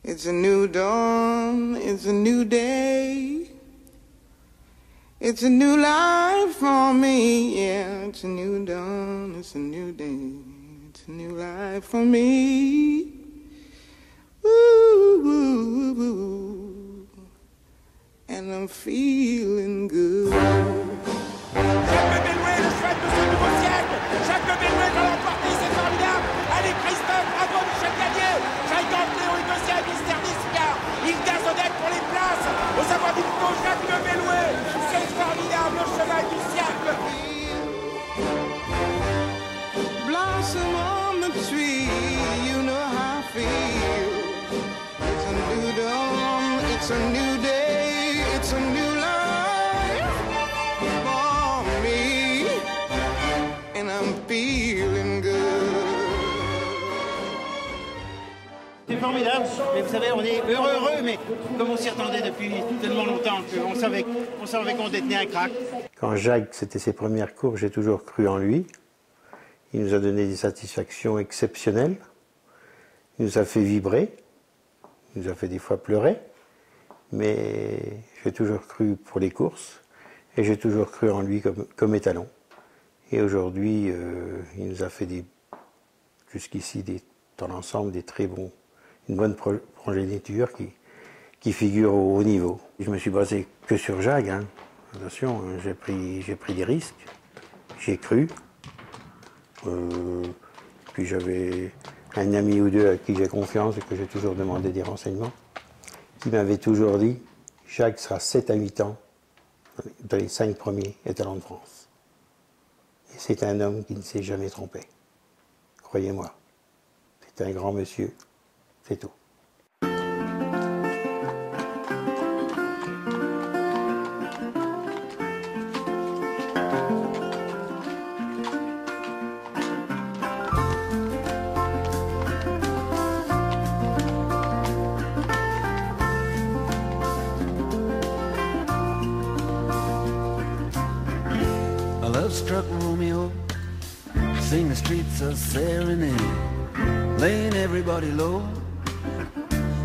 It's a new dawn, it's a new day. It's a new life for me, yeah. It's a new dawn, it's a new day. It's a new life for me. Woo, woo, woo, woo. And I'm feeling good. Jacques Bellouet, le cheval de ce nouveau siècle. Jacques Bellouet va l'emporter, c'est formidable. Allez, Christophe, bravo Michel Gagné. Jacques Léon est deuxième, Mister Niscar. Il gazonnette pour les places. Au savoir du coup, Jacques Bellouet. C'est formidable, le cheval du siècle. Blossom on the tree, you know how I feel. It's a new dawn, it's a new day, it's a new life for me. And I'm feeling good. C'est formidable, mais vous savez, on est heureux, mais comme on s'y attendait depuis tellement longtemps qu'on savait qu'on détenait un crack. Quand Jacques, c'était ses premières courses, j'ai toujours cru en lui. Il nous a donné des satisfactions exceptionnelles. Il nous a fait vibrer. Il nous a fait des fois pleurer. Mais j'ai toujours cru pour les courses. Et j'ai toujours cru en lui comme étalon. Et aujourd'hui, il nous a fait jusqu'ici, dans l'ensemble, des très bons, une bonne progéniture qui figure au haut niveau. Je me suis basé que sur Jacques, hein. Attention, hein, j'ai pris des risques, j'ai cru. Puis j'avais un ami ou deux à qui j'ai confiance et que j'ai toujours demandé des renseignements, qui m'avait toujours dit « Jacques sera 7 à 8 ans dans les 5 premiers étalons de France. » Et c'est un homme qui ne s'est jamais trompé. Croyez-moi, c'est un grand monsieur, c'est tout. Struck Romeo, sing the streets a serenade, laying everybody low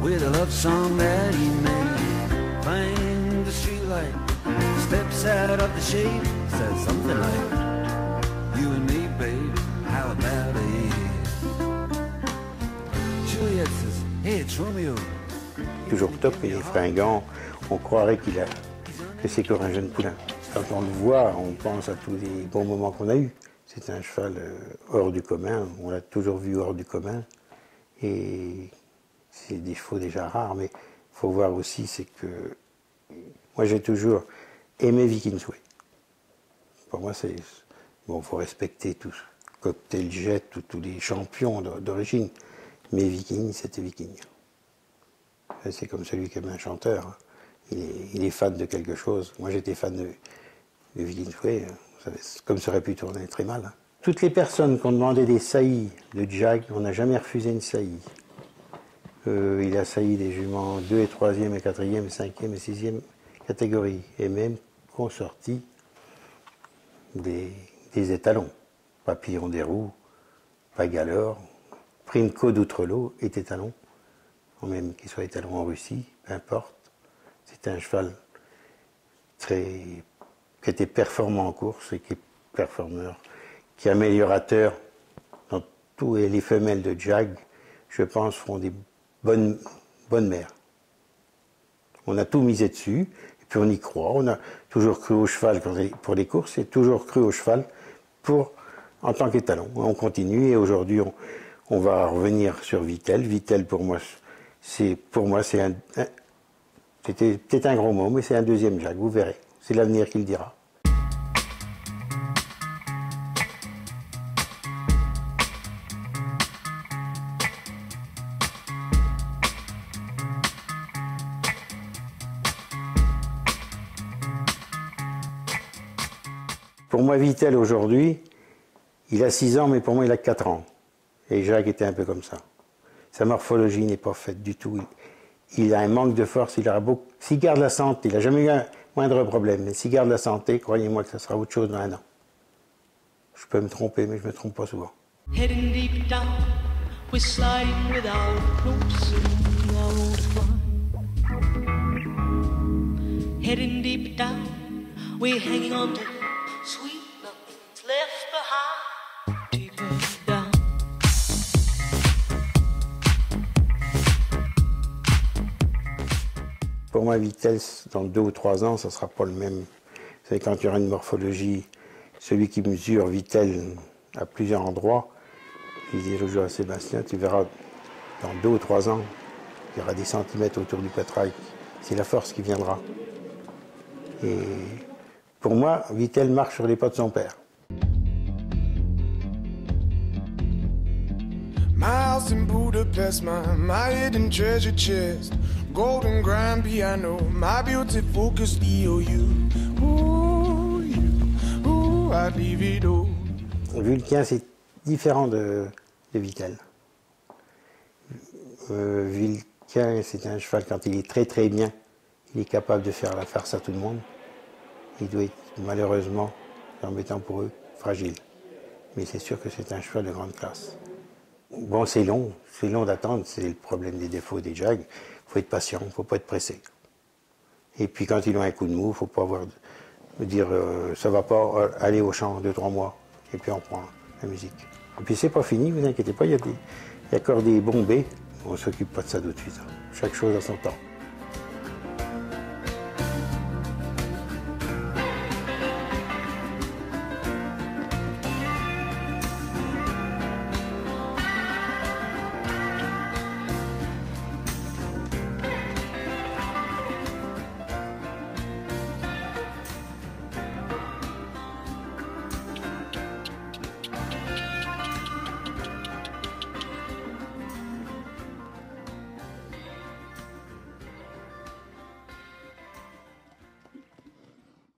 with a love song that he made. Find the streetlight, steps out of the shade, says something like, you and me, babe, how about it? Juliet says, hey, it's Romeo. Toujours top et fringant, on croirait que c'est encore un jeune poulain. Quand on le voit, on pense à tous les bons moments qu'on a eus. C'est un cheval hors du commun, on l'a toujours vu hors du commun. Et c'est des chevaux déjà rares, mais il faut voir aussi, c'est que moi j'ai toujours aimé Viking Sway. Pour moi, c'est bon, il faut respecter tous, Cocktail Jet, tous les champions d'origine. Mais Viking, c'était Viking. C'est comme celui qui aime un chanteur. Il est fan de quelque chose. Moi, j'étais fan de Viking Sway. Comme ça aurait pu tourner très mal. Toutes les personnes qui ont demandé des saillies de Jacques, on n'a jamais refusé une saillie. Il a sailli des juments 2 et 3e et 4e et 5e et 6e catégorie. Et même consorti des étalons. Papillon des Roues, Pagalore, Primco d'Outrelot est étalon. Même qu'il soit étalon en Russie, peu importe. C'est un cheval qui était performant en course et qui est performeur, qui est améliorateur dans tout. Et les femelles de Jag, je pense, feront des bonnes mères. On a tout misé dessus, et puis on y croit. On a toujours cru au cheval pour les courses et toujours cru au cheval en tant qu'étalon. On continue et aujourd'hui, on va revenir sur Vitel. Vitel, pour moi, c'était peut-être un gros mot, mais c'est un deuxième Jag, vous verrez. C'est l'avenir qui le dira. Pour moi, Vitel, aujourd'hui, il a 6 ans, mais pour moi, il a 4 ans. Et Jacques était un peu comme ça. Sa morphologie n'est pas faite du tout. Il a un manque de force, s'il garde la santé, il n'a jamais eu un moindre problème, mais s'il garde la santé, croyez-moi que ça sera autre chose dans 1 an. Je peux me tromper, mais je ne me trompe pas souvent. Heading deep down, we're sliding without noticing our old heading deep down. We're hanging on to sweet nothings left behind. Deeper down. Pour moi, Vittel, dans 2 ou 3 ans, ça ne sera pas le même. Vous savez, quand il y aura une morphologie, celui qui mesure Vittel à plusieurs endroits, il dit le jour à Sébastien, tu verras, dans 2 ou 3 ans, il y aura des centimètres autour du pétrail. C'est la force qui viendra. Et pour moi, Vittel marche sur les pas de son père. My house in Budapest, my hidden treasure chest, golden grand piano, my beauty focused EOU. Ooh, I'd leave it all. Vulcain, c'est différent de Vittel. Vulcain, c'est un cheval, quand il est très très bien, il est capable de faire la farce à tout le monde. Il doit être, malheureusement, embêtant pour eux, fragile. Mais c'est sûr que c'est un cheval de grande classe. Bon, c'est long d'attendre, c'est le problème des défauts des Jags. Il faut être patient, il ne faut pas être pressé. Et puis quand ils ont un coup de mou, il ne faut pas dire ça va pas, aller au champ 2-3 mois, et puis on prend la musique. Et puis c'est pas fini, vous inquiétez pas, il y a encore des bombées, on ne s'occupe pas de ça tout de suite. Chaque chose a son temps.